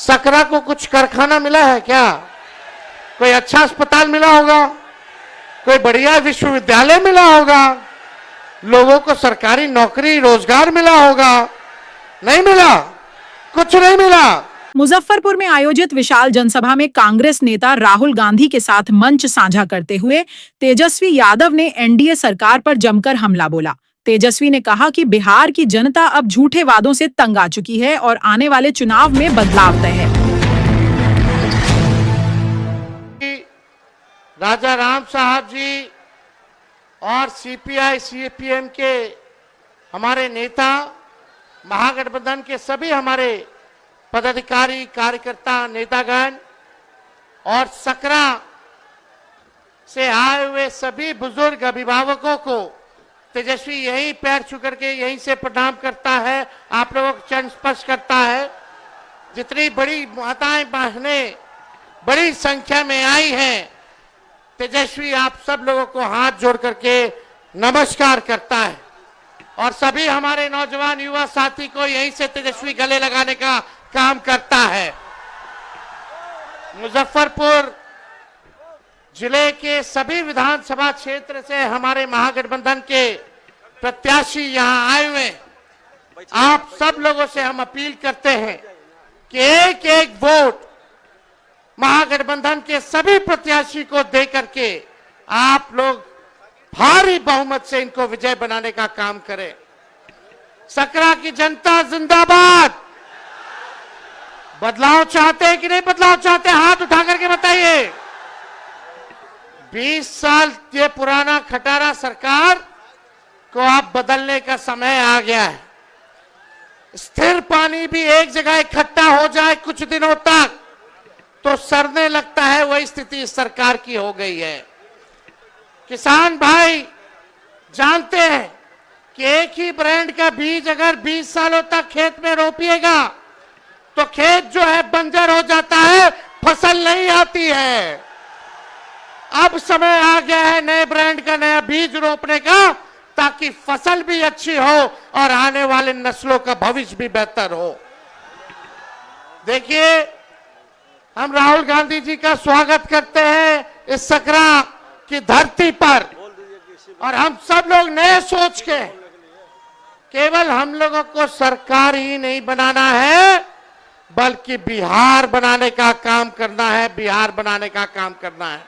सकरा को कुछ कारखाना मिला है क्या? कोई अच्छा अस्पताल मिला होगा, कोई बढ़िया विश्वविद्यालय मिला होगा, लोगों को सरकारी नौकरी रोजगार मिला होगा? नहीं मिला, कुछ नहीं मिला। मुजफ्फरपुर में आयोजित विशाल जनसभा में कांग्रेस नेता राहुल गांधी के साथ मंच साझा करते हुए तेजस्वी यादव ने एनडीए सरकार पर जमकर हमला बोला। तेजस्वी ने कहा कि बिहार की जनता अब झूठे वादों से तंग आ चुकी है और आने वाले चुनाव में बदलाव तय है। राजा राम साहब जी और सीपीआई सीपीएम के हमारे नेता, महागठबंधन के सभी हमारे पदाधिकारी, कार्यकर्ता, नेतागण और सकरा से आए हुए सभी बुजुर्ग अभिभावकों को तेजस्वी यही पैर छू करके यहीं से प्रणाम करता है, आप लोगों को चरण स्पर्श करता है। जितनी बड़ी माताएं बहनें बड़ी संख्या में आई हैं, तेजस्वी आप सब लोगों को हाथ जोड़ करके नमस्कार करता है और सभी हमारे नौजवान युवा साथी को यहीं से तेजस्वी गले लगाने का काम करता है। मुजफ्फरपुर जिले के सभी विधानसभा क्षेत्र से हमारे महागठबंधन के प्रत्याशी यहां आए हुए। आप सब लोगों से हम अपील करते हैं कि एक एक वोट महागठबंधन के सभी प्रत्याशी को दे करके आप लोग भारी बहुमत से इनको विजय बनाने का काम करें। सकरा की जनता जिंदाबाद। बदलाव चाहते हैं कि नहीं बदलाव चाहते? हाथ उठा करके बताइए। 20 साल ये पुराना खटारा सरकार को अब बदलने का समय आ गया है। स्थिर पानी भी एक जगह इकट्ठा हो जाए कुछ दिनों तक तो सड़ने लगता है, वही स्थिति इस सरकार की हो गई है। किसान भाई जानते हैं कि एक ही ब्रांड का बीज अगर 20 सालों तक खेत में रोपिएगा तो खेत जो है बंजर हो जाता है, फसल नहीं आती है। अब समय आ गया है नए ब्रांड का नया बीज रोपने का, ताकि फसल भी अच्छी हो और आने वाले नस्लों का भविष्य भी बेहतर हो। देखिए, हम राहुल गांधी जी का स्वागत करते हैं इस सकरा की धरती पर और हम सब लोग नए सोच के केवल हम लोगों को सरकार ही नहीं बनाना है बल्कि बिहार बनाने का काम करना है, बिहार बनाने का काम करना है।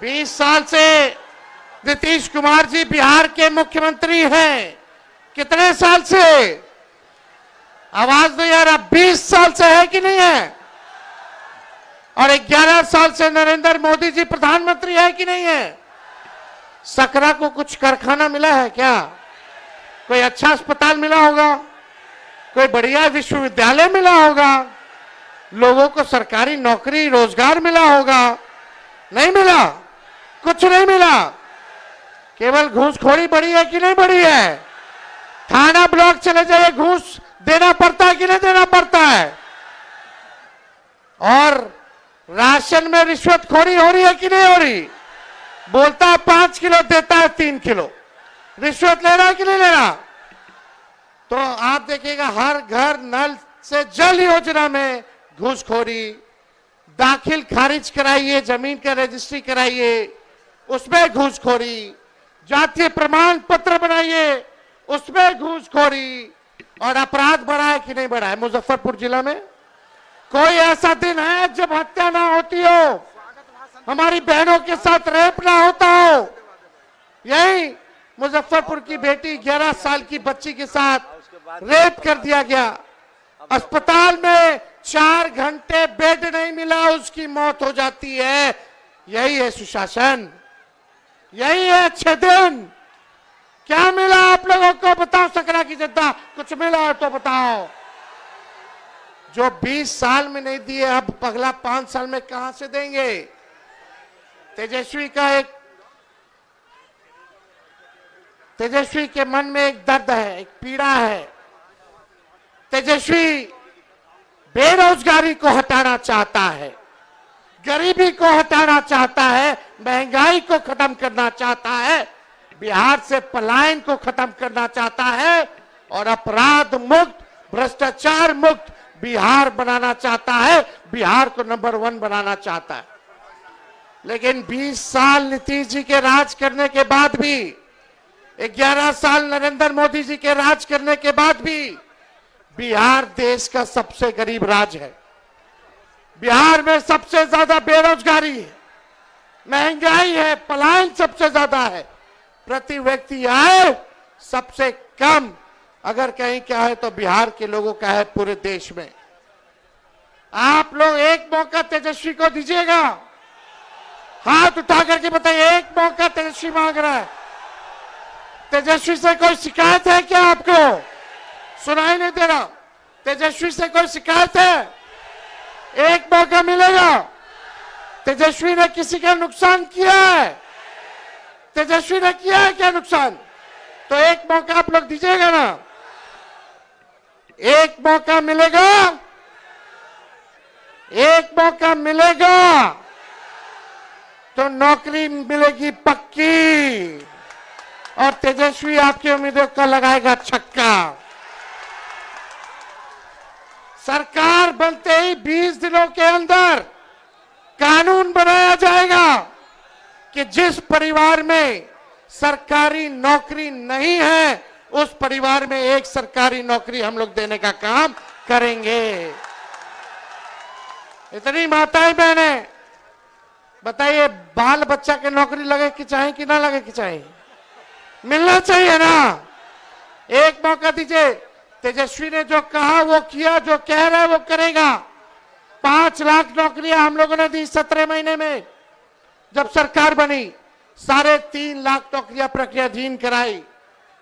20 साल से नीतीश कुमार जी बिहार के मुख्यमंत्री हैं। कितने साल से? आवाज नहीं आ रहा। 20 साल से है कि नहीं है? और 11 साल से नरेंद्र मोदी जी प्रधानमंत्री है कि नहीं है? सकरा को कुछ कारखाना मिला है क्या? कोई अच्छा अस्पताल मिला होगा, कोई बढ़िया विश्वविद्यालय मिला होगा, लोगों को सरकारी नौकरी रोजगार मिला होगा? नहीं मिला, कुछ नहीं मिला। केवल घूसखोरी बढ़ी है कि नहीं बढ़ी है? थाना ब्लॉक चले जाइए, घूस देना पड़ता है कि नहीं देना पड़ता है? और राशन में रिश्वतखोरी हो रही है कि नहीं हो रही? बोलता है 5 किलो, देता है 3 किलो। रिश्वत ले रहा है कि नहीं ले रहा? तो आप देखिएगा हर घर नल से जल योजना में घूसखोरी, दाखिल खारिज कराइए, जमीन का रजिस्ट्री कराइए, उसमें घूसखोरी, जातीय प्रमाण पत्र बनाइए, उसमें घूसखोरी। और अपराध बढ़ा है कि नहीं बढ़ा है? मुजफ्फरपुर जिला में कोई ऐसा दिन है जब हत्या ना होती हो, हमारी बहनों के साथ रेप ना होता हो? यही मुजफ्फरपुर की बेटी 11 साल की बच्ची के साथ रेप कर दिया गया। अस्पताल में 4 घंटे बेड नहीं मिला, उसकी मौत हो जाती है। यही है सुशासन, यही है अच्छे दिन। क्या मिला आप लोगों को? बताओ सकरा की जनता, कुछ मिला है तो बताओ। जो 20 साल में नहीं दिए, अब अगला 5 साल में कहां से देंगे? तेजस्वी के मन में एक दर्द है, एक पीड़ा है। तेजस्वी बेरोजगारी को हटाना चाहता है, गरीबी को हटाना चाहता है, महंगाई को खत्म करना चाहता है, बिहार से पलायन को खत्म करना चाहता है और अपराध मुक्त, भ्रष्टाचार मुक्त बिहार बनाना चाहता है, बिहार को नंबर 1 बनाना चाहता है। लेकिन 20 साल नीतीश जी के राज करने के बाद भी, 11 साल नरेंद्र मोदी जी के राज करने के बाद भी बिहार देश का सबसे गरीब राज्य है। बिहार में सबसे ज्यादा बेरोजगारी है, महंगाई है, पलायन सबसे ज्यादा है, प्रति व्यक्ति आय सबसे कम अगर कहीं क्या है तो बिहार के लोगों का है पूरे देश में। आप लोग एक मौका तेजस्वी को दीजिएगा, हाथ उठा करके बताइए, एक मौका तेजस्वी मांग रहा है। तेजस्वी से कोई शिकायत है क्या? आपको सुनाई नहीं दे रहा? तेजस्वी से कोई शिकायत है? एक मौका मिलेगा। तेजस्वी ने किसी का नुकसान किया है? तेजस्वी ने किया है क्या नुकसान? तो एक मौका आप लोग दीजिएगा ना, एक मौका मिलेगा, एक मौका मिलेगा तो नौकरी मिलेगी पक्की, और तेजस्वी आपकी उम्मीदों का लगाएगा छक्का। सरकार बनते ही 20 दिनों के अंदर कानून बनाया जाएगा कि जिस परिवार में सरकारी नौकरी नहीं है उस परिवार में एक सरकारी नौकरी हम लोग देने का काम करेंगे। इतनी माताएं बहनें बताइए, बाल बच्चा के नौकरी लगे कि चाहे कि ना लगे कि चाहे, मिलना चाहिए ना। एक मौका दीजिए। तेजस्वी ने जो कहा वो किया, जो कह रहा है वो करेगा। 5 लाख नौकरियां हम लोगों ने दी 17 महीने में जब सरकार बनी। 3.5 लाख नौकरियां प्रक्रियाधीन कराई।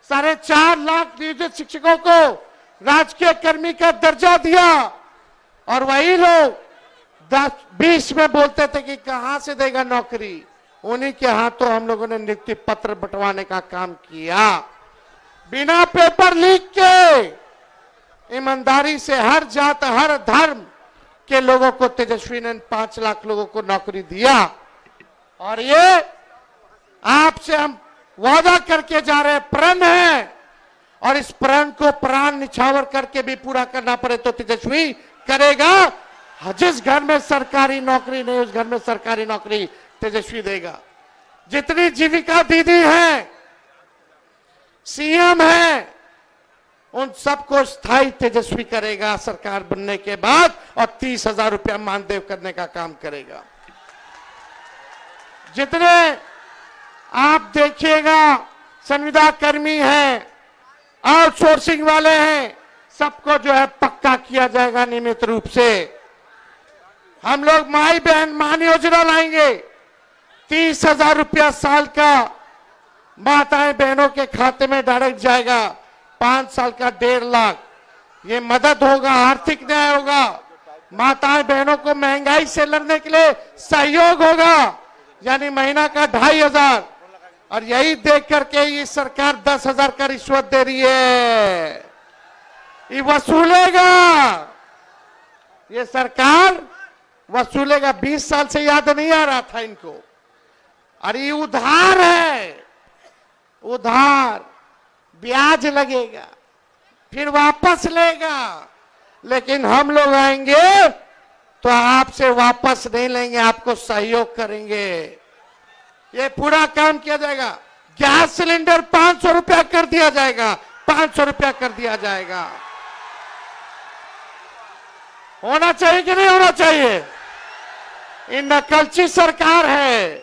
4.5 लाख नियोजित शिक्षकों को राजकीय कर्मी का दर्जा दिया। और वही लोग 10-20 में बोलते थे कि कहां से देगा नौकरी, उन्हीं के हाथों हम लोगों ने नियुक्ति पत्र बंटवाने का काम किया। बिना पेपर लीक के ईमानदारी से हर जात हर धर्म के लोगों को तेजस्वी ने 5 लाख लोगों को नौकरी दिया। और ये आपसे हम वादा करके जा रहे हैं, प्रण है, और इस प्रण को प्राण निछावर करके भी पूरा करना पड़े तो तेजस्वी करेगा। जिस घर में सरकारी नौकरी नहीं उस घर में सरकारी नौकरी तेजस्वी देगा। जितनी जीविका दीदी है, सीएम है, उन सबको स्थायी तेजस्वी करेगा सरकार बनने के बाद, और 30,000 रुपया मानदेय करने का काम करेगा। जितने आप देखिएगा संविदा कर्मी हैं, आउटसोर्सिंग वाले हैं, सबको जो है पक्का किया जाएगा नियमित रूप से। हम लोग माई बहन मान योजना लाएंगे। 30,000 रुपया साल का माताएं बहनों के खाते में डायरेक्ट जाएगा। 5 साल का 1.5 लाख। ये मदद होगा, आर्थिक न्याय होगा, माताएं बहनों को महंगाई से लड़ने के लिए सहयोग होगा, यानी महीना का 2,500। और यही देख करके ये सरकार 10,000 का रिश्वत दे रही है, ये वसूलेगा, ये सरकार वसूलेगा। 20 साल से याद नहीं आ रहा था इनको। अरे ये उधार है, उधार, ब्याज लगेगा, फिर वापस लेगा। लेकिन हम लोग आएंगे तो आपसे वापस नहीं लेंगे, आपको सहयोग करेंगे। ये पूरा काम किया जाएगा। गैस सिलेंडर 500 रुपया कर दिया जाएगा, 500 रुपया कर दिया जाएगा। होना चाहिए कि नहीं होना चाहिए? ये नकलची सरकार है।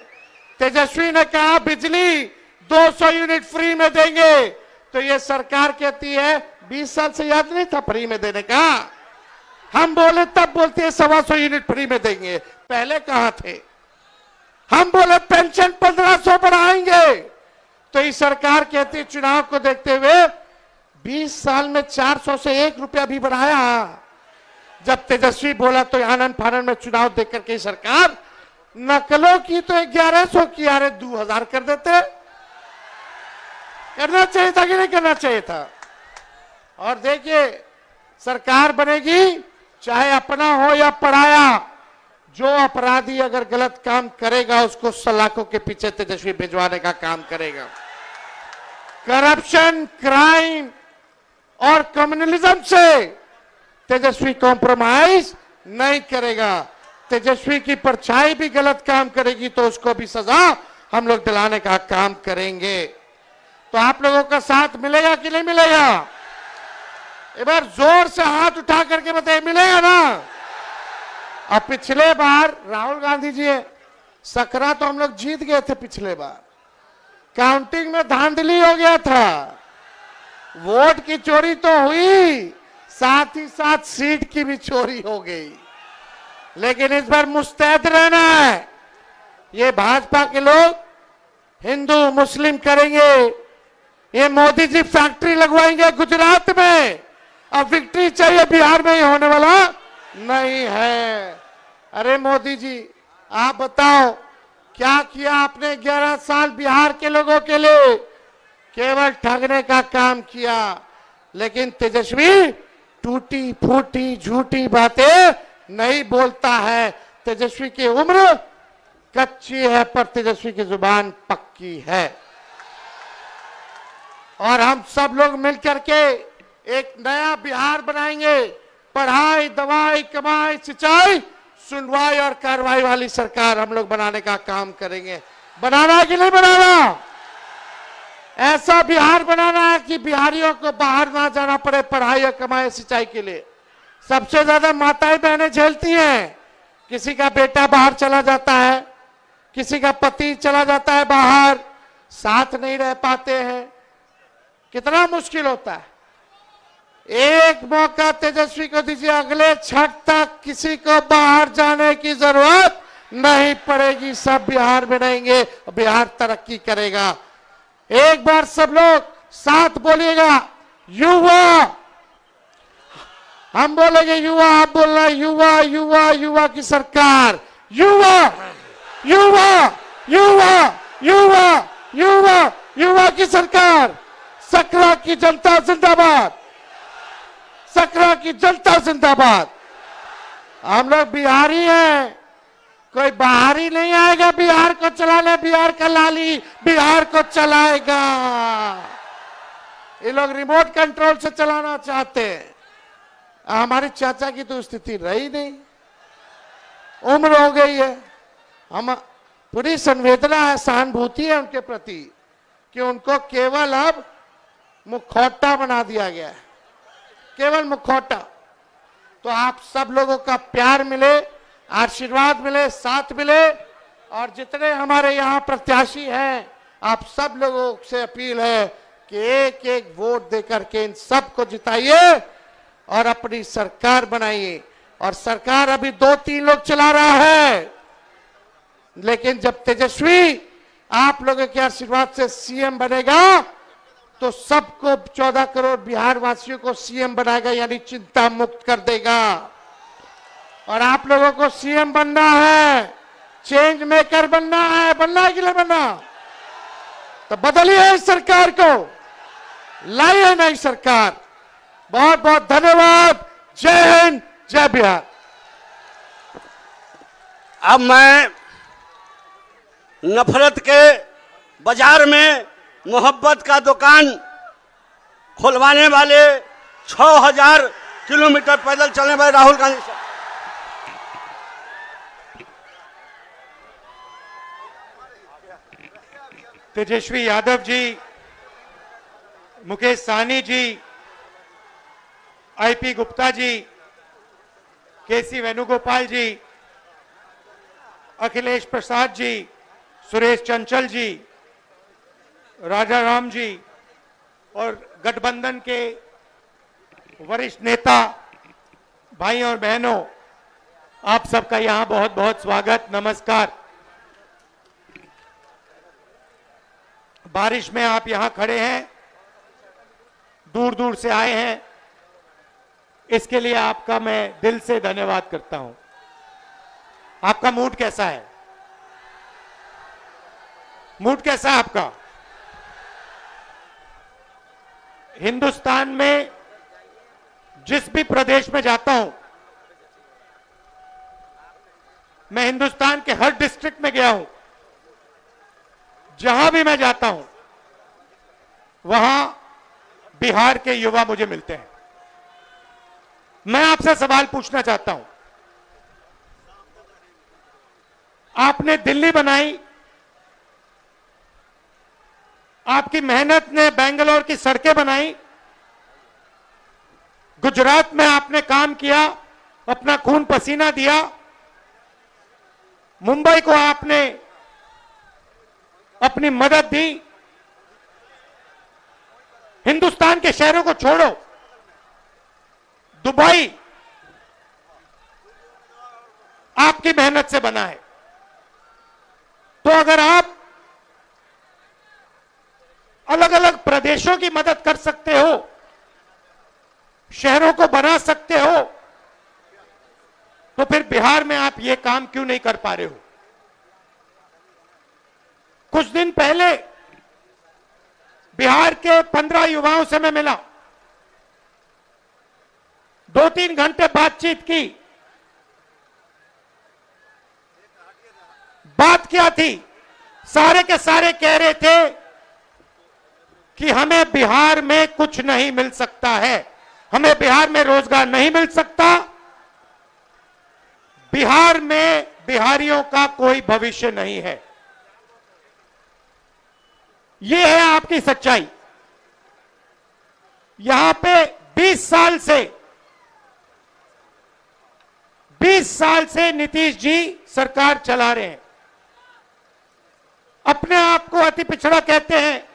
तेजस्वी ने कहा बिजली 200 यूनिट फ्री में देंगे, तो ये सरकार कहती है 20 साल से याद नहीं था फ्री में देने का। हम बोले तब बोलते हैं 125 यूनिट फ्री में देंगे, पहले कहां थे? हम बोले पेंशन 1500 बढ़ाएंगे, तो ये सरकार कहती है चुनाव को देखते हुए 20 साल में 400 से 1 रुपया भी बढ़ाया। जब तेजस्वी बोला तो आनंद फानंद में चुनाव देख करके सरकार नकलों की तो 1100 की, अरे 2000 कर देते। करना चाहिए था कि नहीं करना चाहिए था? और देखिए सरकार बनेगी, चाहे अपना हो या पराया, जो अपराधी अगर गलत काम करेगा उसको सलाखों के पीछे तेजस्वी भिजवाने का काम करेगा। करप्शन, क्राइम और कम्युनलिज्म से तेजस्वी कॉम्प्रोमाइज नहीं करेगा। तेजस्वी की परछाई भी गलत काम करेगी तो उसको भी सजा हम लोग दिलाने का काम करेंगे। तो आप लोगों का साथ मिलेगा कि नहीं मिलेगा? एक बार जोर से हाथ उठा करके बताइए, मिलेगा ना? अब पिछले बार राहुल गांधी जी सकरा तो हम लोग जीत गए थे, पिछले बार काउंटिंग में धांधली हो गया था, वोट की चोरी तो हुई, साथ ही साथ सीट की भी चोरी हो गई। लेकिन इस बार मुस्तैद रहना है। ये भाजपा के लोग हिंदू मुस्लिम करेंगे, ये मोदी जी फैक्ट्री लगवाएंगे गुजरात में। अब विक्ट्री चाहिए, बिहार में ही होने वाला नहीं है। अरे मोदी जी आप बताओ क्या किया आपने 11 साल बिहार के लोगों के लिए? केवल ठगने का काम किया। लेकिन तेजस्वी टूटी फूटी झूठी बातें नहीं बोलता है। तेजस्वी की उम्र कच्ची है पर तेजस्वी की जुबान पक्की है। और हम सब लोग मिलकर के एक नया बिहार बनाएंगे। पढ़ाई, दवाई, कमाई, सिंचाई, सुनवाई और कार्रवाई वाली सरकार हम लोग बनाने का काम करेंगे। बनाना है कि नहीं बनाना? ऐसा बिहार बनाना है कि बिहारियों को बाहर ना जाना पड़े पढ़ाई और कमाई सिंचाई के लिए। सबसे ज्यादा माताएं बहनें झेलती हैं। किसी का बेटा बाहर चला जाता है, किसी का पति चला जाता है बाहर, साथ नहीं रह पाते हैं, कितना मुश्किल होता है। एक मौका तेजस्वी को दीजिए, अगले छठ तक किसी को बाहर जाने की जरूरत नहीं पड़ेगी। सब बिहार में रहेंगे, बिहार तरक्की करेगा। एक बार सब लोग साथ बोलिएगा, युवा। हम बोलेंगे युवा, आप बोलना युवा युवा युवा की सरकार। युवा युवा युवा युवा युवा युवा की सरकार। सकरा की जनता जिंदाबाद, सकरा की जनता जिंदाबाद। हम लोग बिहारी हैं, कोई बाहरी नहीं आएगा बिहार को चलाने। बिहार का लाली बिहार को चलाएगा। ये लोग रिमोट कंट्रोल से चलाना चाहते हैं। हमारे चाचा की तो स्थिति रही नहीं, उम्र हो गई है। हम पूरी संवेदना है, सहानुभूति है उनके प्रति कि उनको केवल अब मुखौटा बना दिया गया है, केवल मुखौटा। तो आप सब लोगों का प्यार मिले, आशीर्वाद मिले, साथ मिले। और जितने हमारे यहाँ प्रत्याशी हैं, आप सब लोगों से अपील है कि एक एक वोट देकर के इन सबको जिताइए और अपनी सरकार बनाइए। और सरकार अभी 2-3 लोग चला रहा है, लेकिन जब तेजस्वी आप लोगों के आशीर्वाद से सीएम बनेगा तो सबको 14 करोड़ बिहार वासियों को सीएम बनाएगा, यानी चिंता मुक्त कर देगा। और आप लोगों को सीएम बनना है, चेंज मेकर बनना है। बनना है कि नहीं बनना? तो बदलिए इस सरकार को, लाइए नई सरकार। बहुत बहुत धन्यवाद। जय हिंद, जय बिहार। अब मैं नफरत के बाजार में मोहब्बत का दुकान खुलवाने वाले 6000 किलोमीटर पैदल चलने वाले राहुल गांधी साहब, तेजस्वी यादव जी, मुकेश सहनी जी, आईपी गुप्ता जी, केसी वेणुगोपाल जी, अखिलेश प्रसाद जी, सुरेश चंचल जी, राजा राम जी और गठबंधन के वरिष्ठ नेता भाई और बहनों, आप सबका यहां बहुत बहुत स्वागत, नमस्कार। बारिश में आप यहां खड़े हैं, दूर दूर से आए हैं, इसके लिए आपका मैं दिल से धन्यवाद करता हूं। आपका मूड कैसा है? मूड कैसा है आपका? हिंदुस्तान में जिस भी प्रदेश में जाता हूं, मैं हिंदुस्तान के हर डिस्ट्रिक्ट में गया हूं, जहां भी मैं जाता हूं वहां बिहार के युवा मुझे मिलते हैं। मैं आपसे सवाल पूछना चाहता हूं। आपने दिल्ली बनाई, आपकी मेहनत ने बेंगलोर की सड़कें बनाई, गुजरात में आपने काम किया, अपना खून पसीना दिया, मुंबई को आपने अपनी मदद दी। हिंदुस्तान के शहरों को छोड़ो, दुबई आपकी मेहनत से बना है। तो अगर आप अलग अलग प्रदेशों की मदद कर सकते हो, शहरों को बना सकते हो, तो फिर बिहार में आप ये काम क्यों नहीं कर पा रहे हो? कुछ दिन पहले बिहार के 15 युवाओं से मैं मिला, 2-3 घंटे बातचीत की। बात क्या थी? सारे के सारे कह रहे थे कि हमें बिहार में कुछ नहीं मिल सकता है, हमें बिहार में रोजगार नहीं मिल सकता, बिहार में बिहारियों का कोई भविष्य नहीं है। यह है आपकी सच्चाई। यहां पे 20 साल से नीतीश जी सरकार चला रहे हैं। अपने आप को अति पिछड़ा कहते हैं।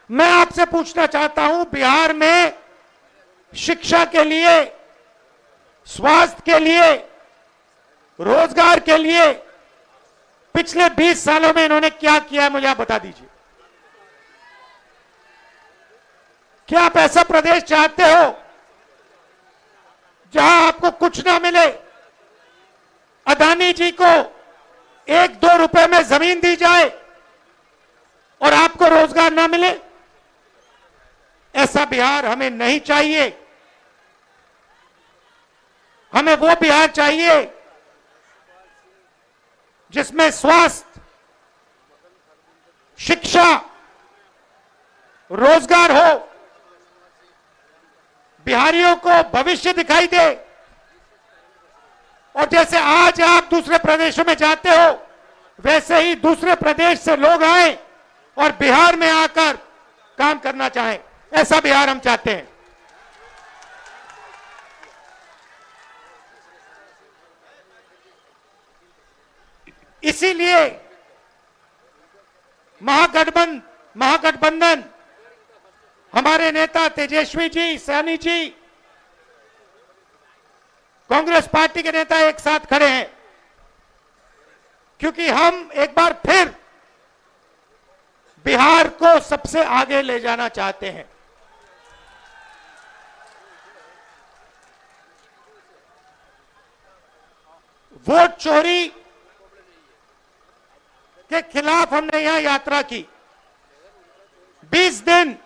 मैं आपसे पूछना चाहता हूं, बिहार में शिक्षा के लिए, स्वास्थ्य के लिए, रोजगार के लिए पिछले 20 सालों में इन्होंने क्या किया है, मुझे आप बता दीजिए। क्या आप ऐसा प्रदेश चाहते हो जहां आपको कुछ ना मिले, अदानी जी को 1-2 रुपए में जमीन दी जाए और आपको रोजगार ना मिले? ऐसा बिहार हमें नहीं चाहिए। हमें वो बिहार चाहिए जिसमें स्वास्थ्य, शिक्षा, रोजगार हो, बिहारियों को भविष्य दिखाई दे। और जैसे आज आप दूसरे प्रदेशों में जाते हो, वैसे ही दूसरे प्रदेश से लोग आए और बिहार में आकर काम करना चाहें। ऐसा बिहार हम चाहते हैं। इसीलिए महागठबंधन, हमारे नेता तेजस्वी जी, सैनी जी, कांग्रेस पार्टी के नेता एक साथ खड़े हैं, क्योंकि हम एक बार फिर बिहार को सबसे आगे ले जाना चाहते हैं। वोट चोरी के खिलाफ हमने यहां यात्रा की। 20 दिन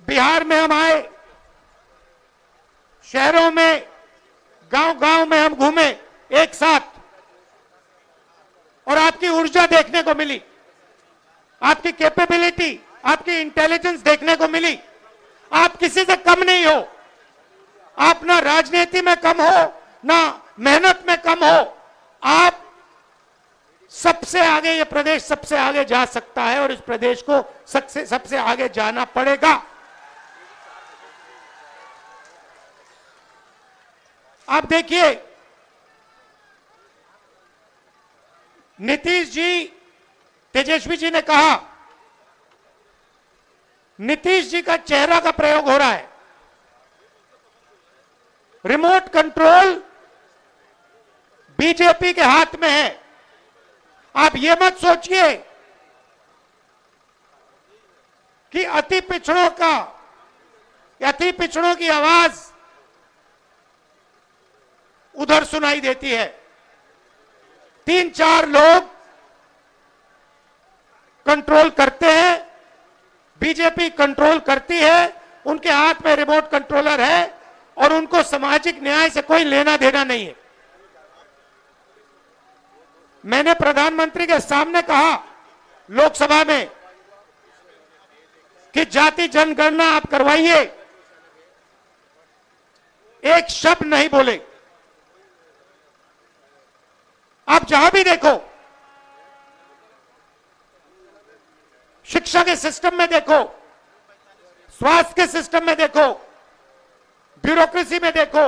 बिहार में हम आए, शहरों में, गांव-गांव में हम घूमे एक साथ, और आपकी ऊर्जा देखने को मिली, आपकी कैपेबिलिटी, आपकी इंटेलिजेंस देखने को मिली। आप किसी से कम नहीं हो। आप ना राजनीति में कम हो, ना मेहनत में कम हो। आप सबसे आगे, ये प्रदेश सबसे आगे जा सकता है और इस प्रदेश को सबसे आगे जाना पड़ेगा। आप देखिए, नीतीश जी, तेजस्वी जी ने कहा, नीतीश जी का चेहरा का प्रयोग हो रहा है। रिमोट कंट्रोल बीजेपी के हाथ में है। आप ये मत सोचिए कि अति पिछड़ों की आवाज उधर सुनाई देती है। 3-4 लोग कंट्रोल करते हैं, बीजेपी कंट्रोल करती है, उनके हाथ में रिमोट कंट्रोलर है और उनको सामाजिक न्याय से कोई लेना देना नहीं है। मैंने प्रधानमंत्री के सामने कहा लोकसभा में कि जाति जनगणना आप करवाइए, एक शब्द नहीं बोले। आप जहां भी देखो, शिक्षा के सिस्टम में देखो, स्वास्थ्य के सिस्टम में देखो, ब्यूरोक्रेसी में देखो,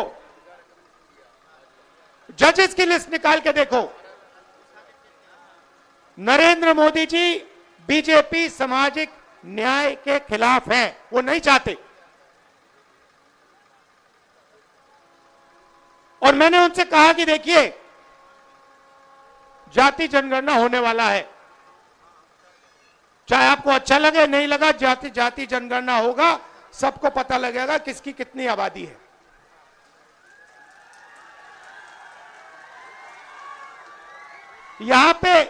जजेस की लिस्ट निकाल के देखो, नरेंद्र मोदी जी बीजेपी सामाजिक न्याय के खिलाफ हैं। वो नहीं चाहते। और मैंने उनसे कहा कि देखिए, जाति जनगणना होने वाला है, चाहे आपको अच्छा लगे नहीं लगा, जाति जनगणना होगा, सबको पता लगेगा किसकी कितनी आबादी है। यहां पे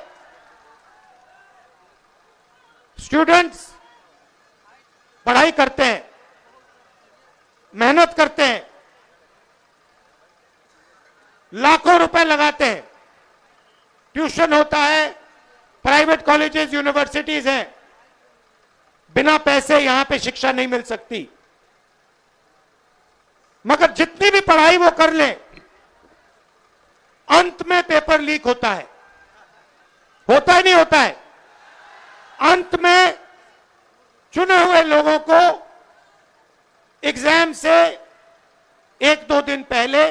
स्टूडेंट्स पढ़ाई करते हैं, मेहनत करते हैं, लाखों रुपए लगाते हैं, ट्यूशन होता है, प्राइवेट कॉलेजेस यूनिवर्सिटीज हैं, बिना पैसे यहां पे शिक्षा नहीं मिल सकती। मगर जितनी भी पढ़ाई वो कर लें, अंत में पेपर लीक होता है। होता ही नहीं होता है। अंत में चुने हुए लोगों को एग्जाम से 1-2 दिन पहले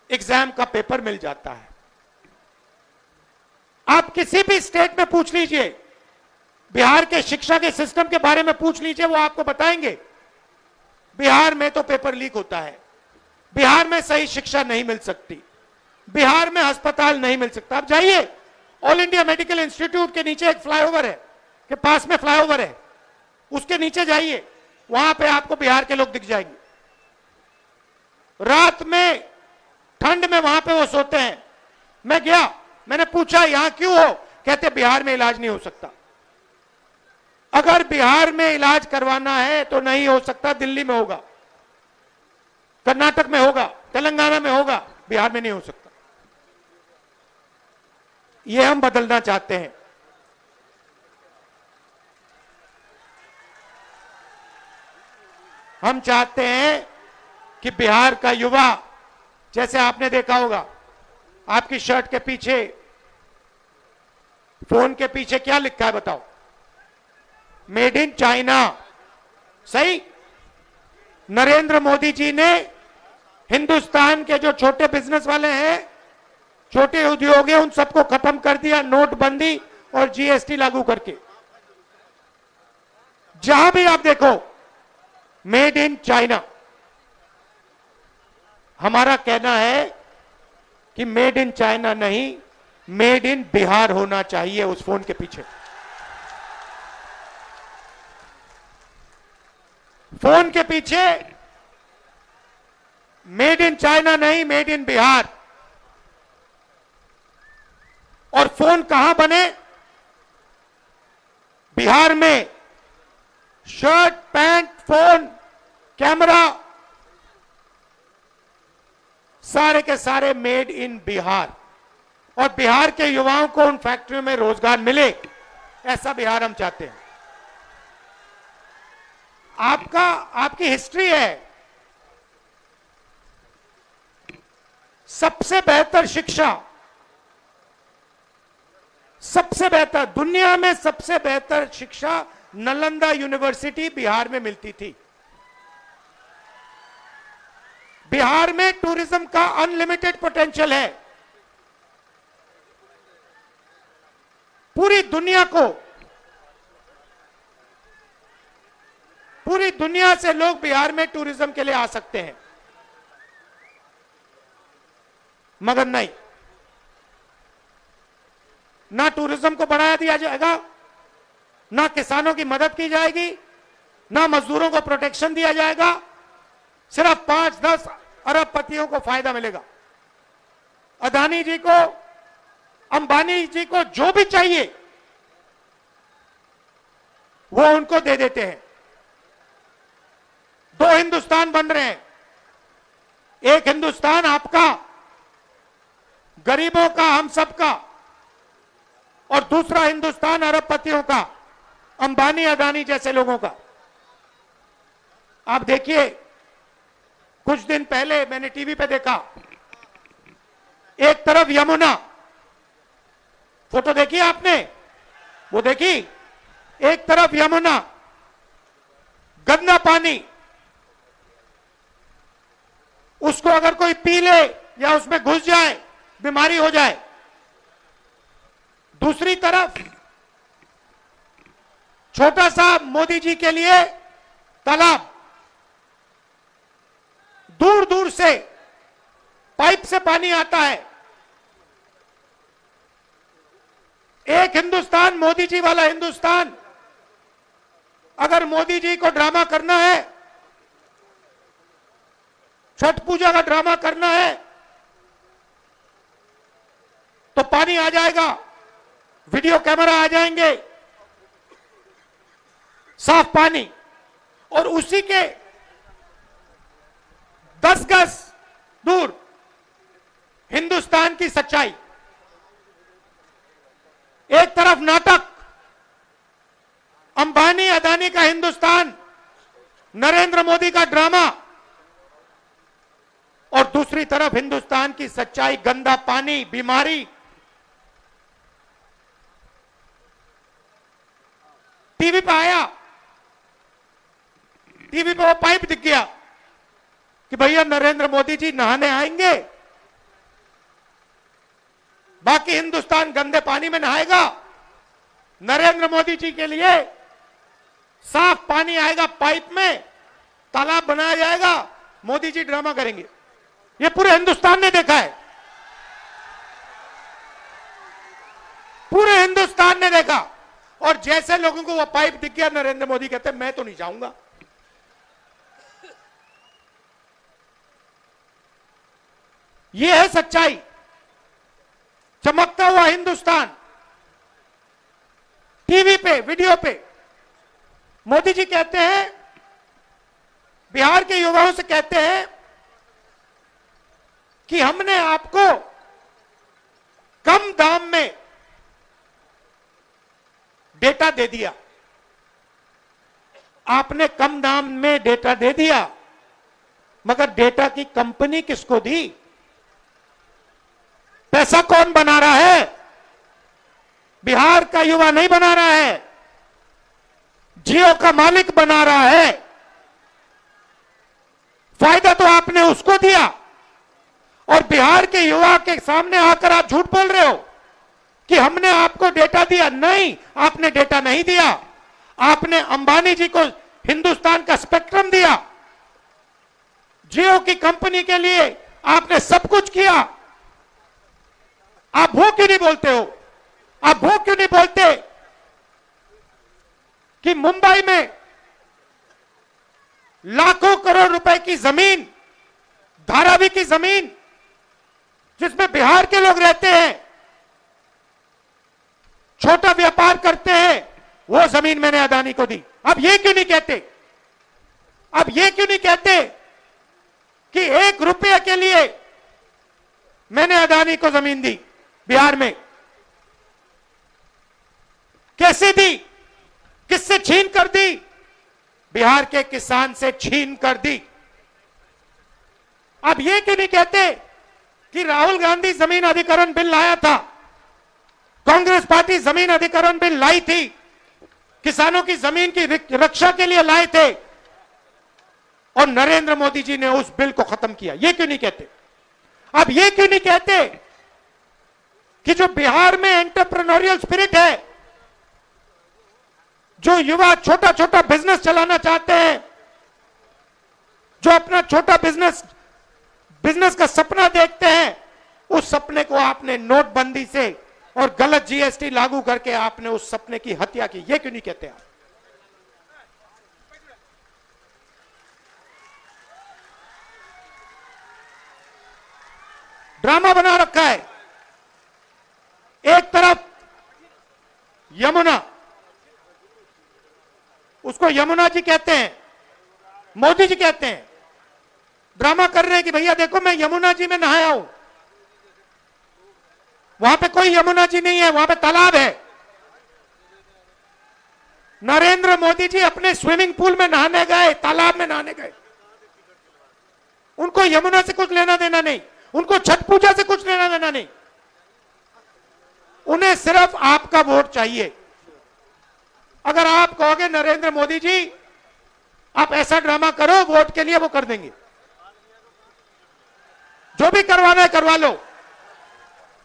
एग्जाम का पेपर मिल जाता है। आप किसी भी स्टेट में पूछ लीजिए, बिहार के शिक्षा के सिस्टम के बारे में पूछ लीजिए, वो आपको बताएंगे बिहार में तो पेपर लीक होता है, बिहार में सही शिक्षा नहीं मिल सकती, बिहार में अस्पताल नहीं मिल सकता। आप जाइए, ऑल इंडिया मेडिकल इंस्टीट्यूट के नीचे एक फ्लाईओवर है, के पास में फ्लाईओवर है, उसके नीचे जाइए, वहां पे आपको बिहार के लोग दिख जाएंगे। रात में ठंड में वहां पे वो सोते हैं। मैं गया, मैंने पूछा यहां क्यों हो, कहते बिहार में इलाज नहीं हो सकता। अगर बिहार में इलाज करवाना है तो नहीं हो सकता, दिल्ली में होगा, कर्नाटक में होगा, तेलंगाना में होगा, बिहार में नहीं हो सकता। ये हम बदलना चाहते हैं। हम चाहते हैं कि बिहार का युवा, जैसे आपने देखा होगा, आपकी शर्ट के पीछे, फोन के पीछे क्या लिखा है बताओ? Made in China. सही? नरेंद्र मोदी जी ने हिंदुस्तान के जो छोटे बिजनेस वाले हैं, छोटे उद्योग हैं, उन सबको खत्म कर दिया, नोटबंदी और जीएसटी लागू करके। जहां भी आप देखो, मेड इन चाइना। हमारा कहना है कि मेड इन चाइना नहीं, मेड इन बिहार होना चाहिए उस फोन के पीछे। फोन के पीछे मेड इन चाइना नहीं, मेड इन बिहार। और फोन कहां बने? बिहार में। शर्ट, पैंट, फोन, कैमरा, सारे के सारे मेड इन बिहार। और बिहार के युवाओं को उन फैक्ट्रियों में रोजगार मिले, ऐसा बिहार हम चाहते हैं। आपकी हिस्ट्री है। सबसे बेहतर शिक्षा, सबसे बेहतर, दुनिया में सबसे बेहतर शिक्षा नालंदा यूनिवर्सिटी बिहार में मिलती थी। बिहार में टूरिज्म का अनलिमिटेड पोटेंशियल है। पूरी दुनिया से लोग बिहार में टूरिज्म के लिए आ सकते हैं, मगर नहीं, ना टूरिज्म को बढ़ाया दिया जाएगा, ना किसानों की मदद की जाएगी, ना मजदूरों को प्रोटेक्शन दिया जाएगा। सिर्फ 5-10 अरबपतियों को फायदा मिलेगा। अदानी जी को, अंबानी जी को जो भी चाहिए वो उनको दे देते हैं। 2 हिंदुस्तान बन रहे हैं। एक हिंदुस्तान आपका, गरीबों का, हम सबका, और दूसरा हिंदुस्तान अरबपतियों का, अंबानी अदानी जैसे लोगों का। आप देखिए, कुछ दिन पहले मैंने टीवी पे देखा, एक तरफ यमुना, फोटो देखी आपने, वो देखी, एक तरफ यमुना, गंदा पानी, उसको अगर कोई पी ले या उसमें घुस जाए बीमारी हो जाए। दूसरी तरफ छोटा सा मोदी जी के लिए तालाब, दूर दूर से पाइप से पानी आता है। एक हिंदुस्तान, मोदी जी वाला हिंदुस्तान। अगर मोदी जी को ड्रामा करना है, छठ पूजा का ड्रामा करना है, तो पानी आ जाएगा, वीडियो कैमरा आ जाएंगे, साफ पानी, और उसी के 10 गज दूर हिंदुस्तान की सच्चाई। एक तरफ नाटक, अंबानी अदानी का हिंदुस्तान, नरेंद्र मोदी का ड्रामा, और दूसरी तरफ हिंदुस्तान की सच्चाई, गंदा पानी, बीमारी। टीवी पे आया, टीवी पे वो पाइप दिख गया कि भैया नरेंद्र मोदी जी नहाने आएंगे, बाकी हिंदुस्तान गंदे पानी में नहाएगा। नरेंद्र मोदी जी के लिए साफ पानी आएगा, पाइप में तालाब बनाया जाएगा, मोदी जी ड्रामा करेंगे। ये पूरे हिंदुस्तान ने देखा है, पूरे हिंदुस्तान ने देखा। और जैसे लोगों को वो पाइप दिख गया, नरेंद्र मोदी कहते मैं तो नहीं जाऊंगा। ये है सच्चाई, चमकता हुआ हिंदुस्तान। टीवी पे, वीडियो पे मोदी जी कहते हैं, बिहार के युवाओं से कहते हैं कि हमने आपको कम दाम में डेटा दे दिया। आपने कम दाम में डेटा दे दिया, मगर डेटा की कंपनी किसको दी? पैसा कौन बना रहा है? बिहार का युवा नहीं बना रहा है, जियो का मालिक बना रहा है। फायदा तो आपने उसको दिया, और बिहार के युवा के सामने आकर आप झूठ बोल रहे हो कि हमने आपको डेटा दिया। नहीं, आपने डेटा नहीं दिया। आपने अंबानी जी को हिंदुस्तान का स्पेक्ट्रम दिया, जियो की कंपनी के लिए आपने सब कुछ किया। आप वो क्यों नहीं बोलते हो? आप वो क्यों नहीं बोलते कि मुंबई में लाखों करोड़ रुपए की जमीन, धारावी की जमीन, जिसमें बिहार के लोग रहते हैं, छोटा व्यापार करते हैं, वो जमीन मैंने अदानी को दी। अब ये क्यों नहीं कहते? अब ये क्यों नहीं कहते कि 1 रुपये के लिए मैंने अदानी को जमीन दी बिहार में? कैसे दी? किससे छीन कर दी? बिहार के किसान से छीन कर दी। अब ये क्यों नहीं कहते कि राहुल गांधी जमीन अधिग्रहण बिल लाया था, कांग्रेस पार्टी जमीन अधिग्रहण बिल लाई थी, किसानों की जमीन की रक्षा के लिए लाए थे, और नरेंद्र मोदी जी ने उस बिल को खत्म किया? ये क्यों नहीं कहते? अब ये क्यों नहीं कहते कि जो बिहार में एंटरप्रेन्योरियल स्पिरिट है, जो युवा छोटा छोटा बिजनेस चलाना चाहते हैं, जो अपना छोटा बिजनेस का सपना देखते हैं, उस सपने को आपने नोटबंदी से और गलत जीएसटी लागू करके आपने उस सपने की हत्या की? ये क्यों नहीं कहते आप? ड्रामा बना रखा है। एक तरफ यमुना, उसको यमुना जी कहते हैं, मोदी जी कहते हैं, ड्रामा कर रहे हैं कि भैया देखो मैं यमुना जी में नहाया हूं। वहां पे कोई यमुना जी नहीं है, वहां पे तालाब है। नरेंद्र मोदी जी अपने स्विमिंग पूल में नहाने गए, तालाब में नहाने गए। उनको यमुना से कुछ लेना देना नहीं, उनको छठ पूजा से कुछ लेना देना नहीं। उन्हें सिर्फ आपका वोट चाहिए। अगर आप कहोगे नरेंद्र मोदी जी आप ऐसा ड्रामा करो वोट के लिए, वो कर देंगे। जो भी करवाना है करवा लो।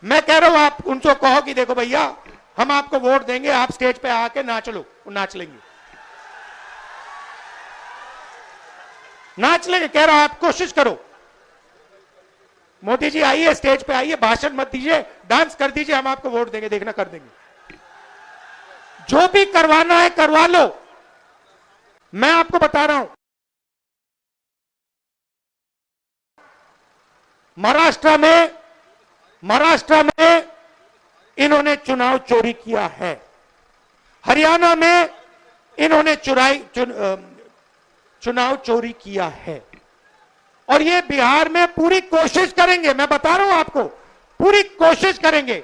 मैं कह रहा हूं आप उनको कहो कि देखो भैया हम आपको वोट देंगे, आप स्टेज पे आके नाच लो, वो नाच लेंगे, नाच लेंगे। कह रहा हूं आप कोशिश करो, मोदी जी आइए स्टेज पे आइए, भाषण मत दीजिए, डांस कर दीजिए, हम आपको वोट देंगे, देखना कर देंगे। जो भी करवाना है करवा लो। मैं आपको बता रहा हूं महाराष्ट्र में इन्होंने चुनाव चोरी किया है, हरियाणा में इन्होंने चुनाव चोरी किया है, और ये बिहार में पूरी कोशिश करेंगे। मैं बता रहा हूं आपको, पूरी कोशिश करेंगे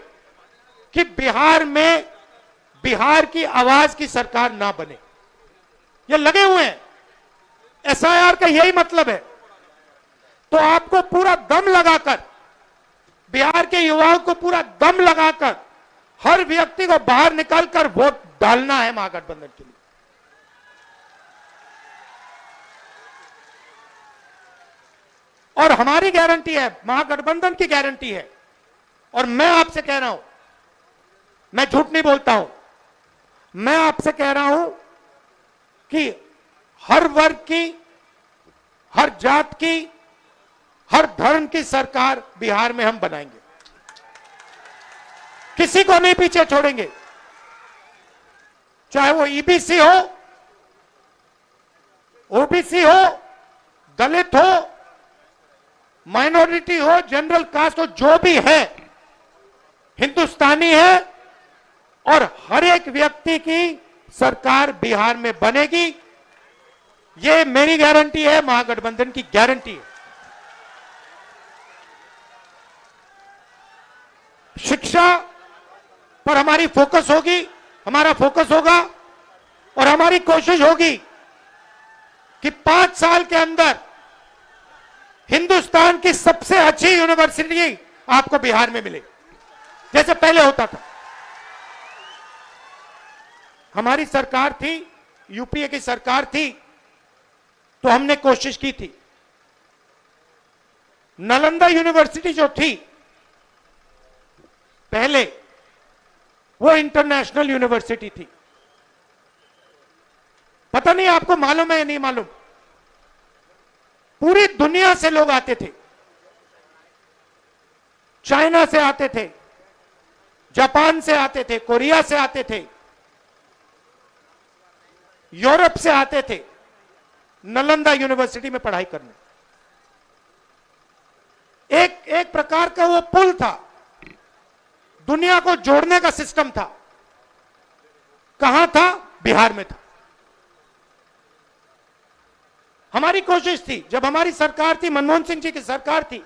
कि बिहार में बिहार की आवाज की सरकार ना बने। ये लगे हुए हैं, एसआईआर का यही मतलब है। तो आपको पूरा दम लगाकर, बिहार के युवाओं को पूरा दम लगाकर हर व्यक्ति को बाहर निकालकर वोट डालना है महागठबंधन के लिए। और हमारी गारंटी है, महागठबंधन की गारंटी है। और मैं आपसे कह रहा हूं, मैं झूठ नहीं बोलता हूं, मैं आपसे कह रहा हूं कि हर वर्ग की, हर जात की, हर धर्म की सरकार बिहार में हम बनाएंगे। किसी को नहीं पीछे छोड़ेंगे, चाहे वो ईबीसी हो, ओबीसी हो, दलित हो, माइनॉरिटी हो, जनरल कास्ट हो, जो भी है हिंदुस्तानी है, और हर एक व्यक्ति की सरकार बिहार में बनेगी। ये मेरी गारंटी है, महागठबंधन की गारंटी है। शिक्षा पर हमारी फोकस होगी, हमारा फोकस होगा, और हमारी कोशिश होगी कि 5 साल के अंदर हिंदुस्तान की सबसे अच्छी यूनिवर्सिटी आपको बिहार में मिले, जैसे पहले होता था। हमारी सरकार थी, यूपीए की सरकार थी, तो हमने कोशिश की थी। नालंदा यूनिवर्सिटी जो थी पहले, वो इंटरनेशनल यूनिवर्सिटी थी। पता नहीं आपको मालूम है या नहीं मालूम, पूरी दुनिया से लोग आते थे। चाइना से आते थे, जापान से आते थे, कोरिया से आते थे, यूरोप से आते थे नालंदा यूनिवर्सिटी में पढ़ाई करने। एक प्रकार का वो पुल था, दुनिया को जोड़ने का सिस्टम था। कहां था? बिहार में था। हमारी कोशिश थी, जब हमारी सरकार थी, मनमोहन सिंह जी की सरकार थी,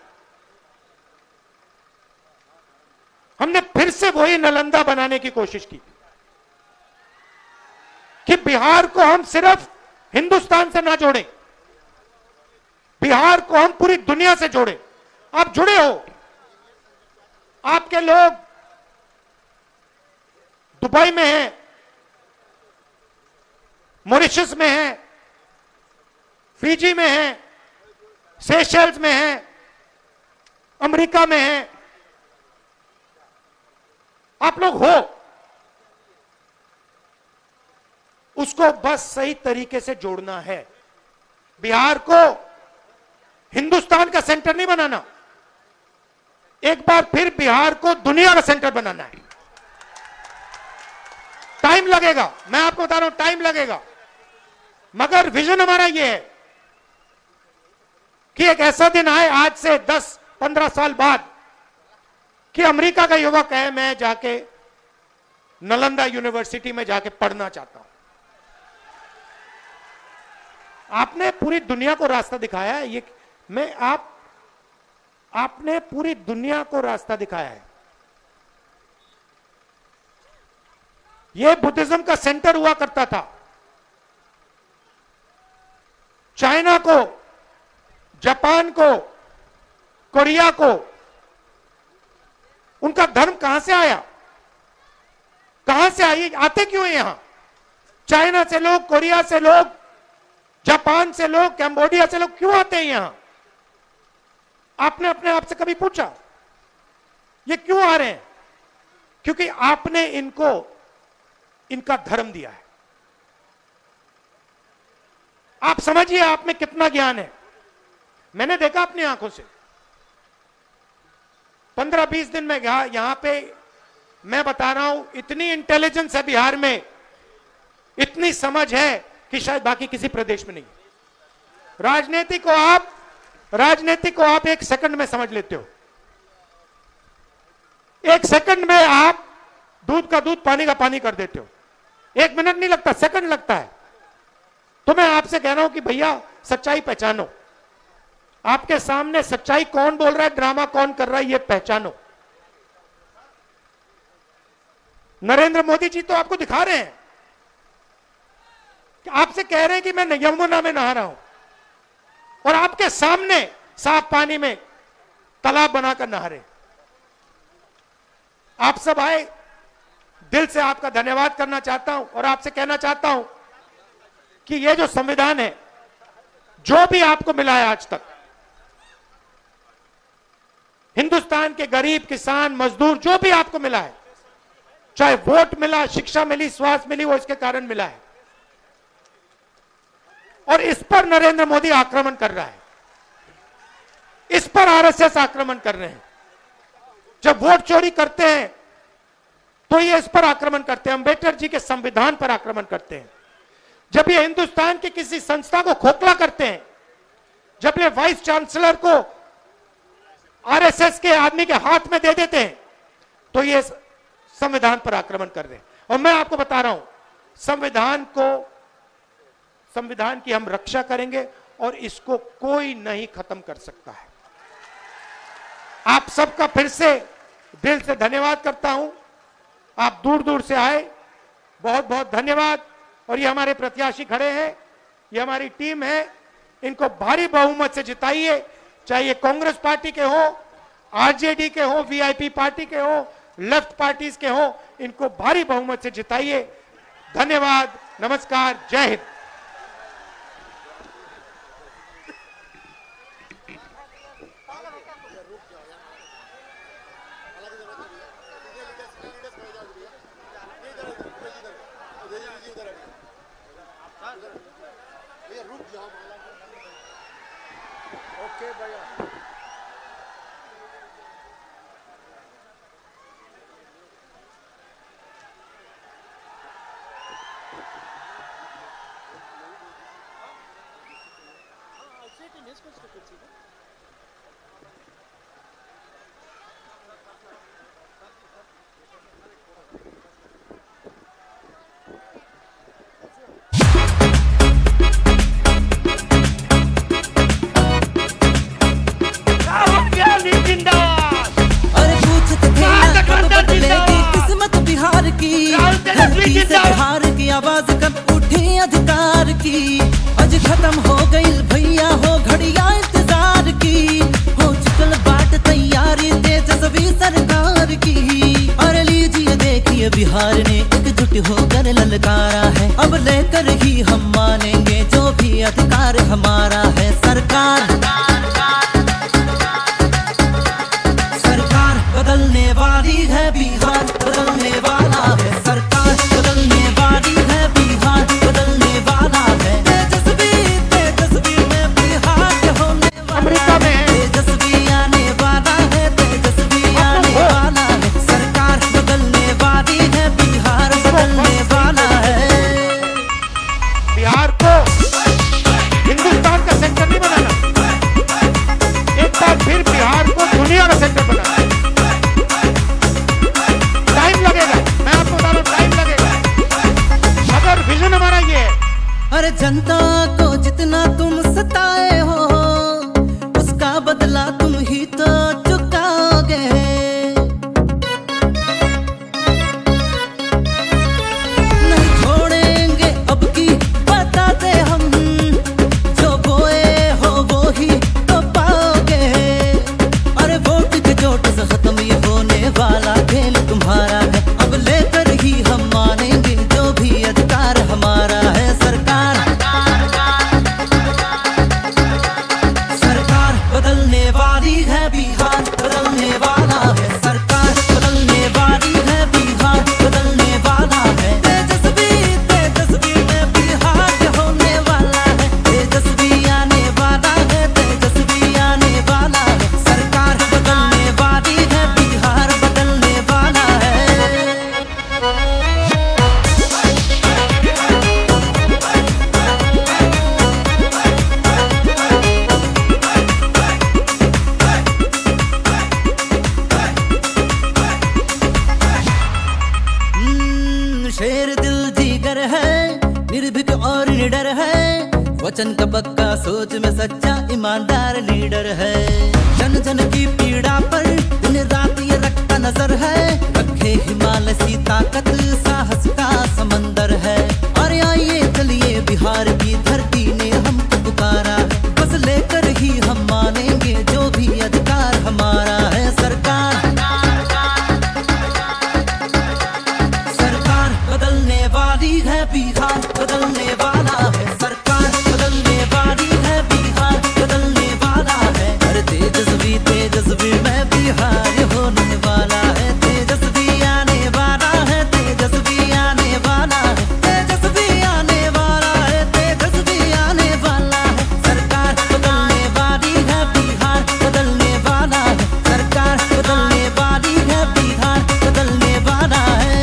हमने फिर से वही नालंदा बनाने की कोशिश की कि बिहार को हम सिर्फ हिंदुस्तान से ना जोड़ें, बिहार को हम पूरी दुनिया से जोड़ें। आप जुड़े हो, आपके लोग दुबई में हैं, मॉरिशस में हैं, फिजी में हैं, सेशल्स में हैं, अमेरिका में हैं। आप लोग हो, उसको बस सही तरीके से जोड़ना है। बिहार को हिंदुस्तान का सेंटर नहीं बनाना, एक बार फिर बिहार को दुनिया का सेंटर बनाना है। टाइम लगेगा, मैं आपको बता रहा हूं, टाइम लगेगा, मगर विजन हमारा यह है कि एक ऐसा दिन आए आज से 10-15 साल बाद कि अमेरिका का युवक है, मैं जाके नालंदा यूनिवर्सिटी में जाके पढ़ना चाहता हूं। आपने पूरी दुनिया को रास्ता दिखाया है, ये आपने पूरी दुनिया को रास्ता दिखाया है। यह बुद्धिज्म का सेंटर हुआ करता था। चाइना को, जापान को, कोरिया को, उनका धर्म कहां से आया? कहां से आए? आते क्यों हैं यहां? चाइना से लोग, कोरिया से लोग, जापान से लोग, कैम्बोडिया से लोग क्यों आते हैं यहां? आपने अपने आप से कभी पूछा ये क्यों आ रहे हैं? क्योंकि आपने इनको इनका धर्म दिया है। आप समझिए आप में कितना ज्ञान है। मैंने देखा अपनी आंखों से 15-20 दिन में यहां पे मैं बता रहा हूं, इतनी इंटेलिजेंस है बिहार में, इतनी समझ है कि शायद बाकी किसी प्रदेश में नहीं। राजनीति को आप 1 सेकंड में समझ लेते हो। 1 सेकंड में आप दूध का दूध, पानी का पानी कर देते हो। 1 मिनट नहीं लगता, सेकंड लगता है। तो मैं आपसे कह रहा हूं कि भैया सच्चाई पहचानो। आपके सामने सच्चाई कौन बोल रहा है, ड्रामा कौन कर रहा है, ये पहचानो। नरेंद्र मोदी जी तो आपको दिखा रहे हैं, कि आपसे कह रहे हैं कि मैं यमुना में नहा रहा हूं, और आपके सामने साफ पानी में तालाब बनाकर नहा रहे। आप सब आए, दिल से आपका धन्यवाद करना चाहता हूं और आपसे कहना चाहता हूं कि ये जो संविधान है, जो भी आपको मिला है आज तक, हिंदुस्तान के गरीब, किसान, मजदूर, जो भी आपको मिला है, चाहे वोट मिला, शिक्षा मिली, स्वास्थ्य मिली, वो इसके कारण मिला है। और इस पर नरेंद्र मोदी आक्रमण कर रहा है, इस पर आरएसएस आक्रमण कर रहे हैं। जब वोट चोरी करते हैं तो ये इस पर आक्रमण करते हैं, अंबेडकर जी के संविधान पर आक्रमण करते हैं। जब ये हिंदुस्तान की किसी संस्था को खोखला करते हैं, जब ये वाइस चांसलर को आरएसएस के आदमी के हाथ में दे देते हैं, तो ये संविधान पर आक्रमण कर रहे हैं। और मैं आपको बता रहा हूं, संविधान की हम रक्षा करेंगे और इसको कोई नहीं खत्म कर सकता है। आप सबका फिर से दिल से धन्यवाद करता हूं। आप दूर दूर से आए, बहुत बहुत धन्यवाद। और ये हमारे प्रत्याशी खड़े हैं, ये हमारी टीम है, इनको भारी बहुमत से जिताइए। चाहे ये कांग्रेस पार्टी के हो, आरजेडी के हो, वीआईपी पार्टी के हो, लेफ्ट पार्टीज के हो, इनको भारी बहुमत से जिताइए। धन्यवाद, नमस्कार, जय हिंद। बिहार की आवाज कब उठी अधिकार की, आज खत्म हो गई भैया हो घड़िया इंतजार की, हो चुकल बाट तैयारी तेजस्वी सरकार की। और लीजिए देखिए बिहार ने एकजुट होकर ललकारा है, अब लेकर ही हम मानेंगे जो भी अधिकार हमारा है। सरकार बदलने वाली है, बिहार बदलने वाला है। सरकार बदलने वाली है, बिहार बदलने वाला है। तेजस्वी में बिहार होने वाला है, तेजस्वी आने वाला है, तेजस्वी आने वाला है। सरकार बदलने वाली है, बिहार बदलने वाला है। बिहार को हिंदुस्तान का सेंटर नहीं बनाना, एक बार फिर बिहार को दुनिया का सेंटर बनाना। अरे जनता को जितना तुम सताए हो, उसका बदला तुम ही तो चुकाओगे। नहीं छोड़ेंगे अब की बताते हम, जो बोए हो वो ही तो वचन का पक्का, सोच में सच्चा, ईमानदार लीडर है। जन जन की पीड़ा पर दिन रात ये रखता नजर है। रखे हिमालय सी ताकत, साहस का समंदर है। और आइए चलिए बिहार की धरती ने हमको पुकारा है। बस लेकर ही हम मानेंगे जो भी अधिकार हमारा है। सरकार बदलने वाली है, बिहार बदलने वाला है। सरकार बदलने वाली है, बिहार बदलने वाला है। अरे तेजस्वी में बिहार होने वाला है। तेजस्वी आने वाला है, तेजस्वी आने वाला है, तेजस्वी आने वाला है, तेजस्वी आने वाला है। सरकार बदलने वाली है, बिहार बदलने वाला है। सरकार बदलने वाली है, बिहार बदलने वाला है।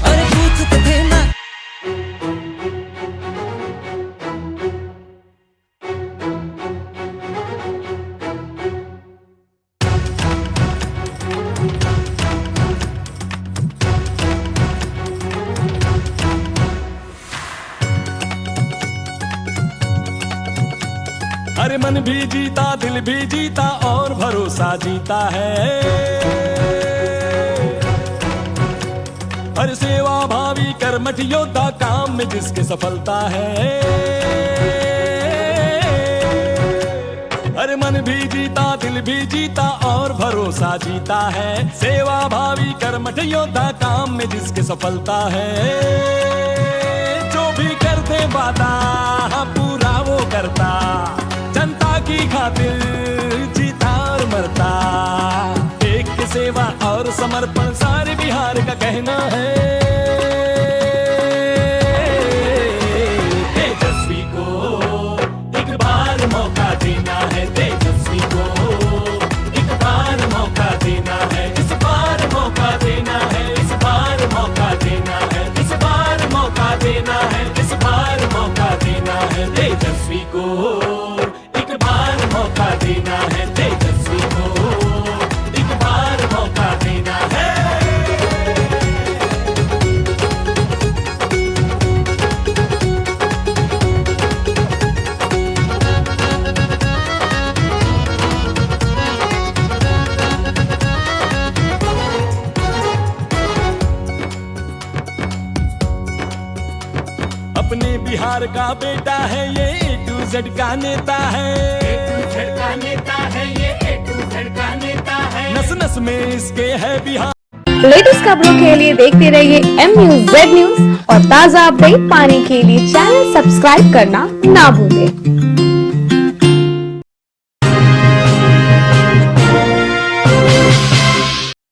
अरे पूछते थे ना अरे मन भी जीता, दिल भी जीता और भरोसा जीता है। हर सेवा भावी कर्मठ योद्धा, काम में जिसके सफलता है। अरे मन भी जीता, दिल भी जीता और भरोसा जीता है। सेवा भावी कर्मठ योद्धा, काम में जिसके सफलता है। जो भी करते वादा पूरा वो करता, जनता की खातिर जीता और मरता। एक की सेवा और समर्पण सारे बिहार का कहना है। तेजस्वी को एक बार मौका देना है। तेजस्वी को एक बार मौका देना है। इस बार मौका देना है, इस बार मौका देना है, इस बार मौका देना है, इस बार मौका देना है। तेजस्वी को एक बार मौका देना है। तेजस्वी को एक बार मौका देना है। अपने बिहार का बेटा है ये, A to Z का नेता है। A to Z का नेता है ये, A to Z का नेता है। नस नस में इसके है बिहार। लेटेस्ट खबरों के लिए देखते रहिए MUZ न्यूज और ताज़ा अपडेट पाने के लिए चैनल सब्सक्राइब करना ना भूलें।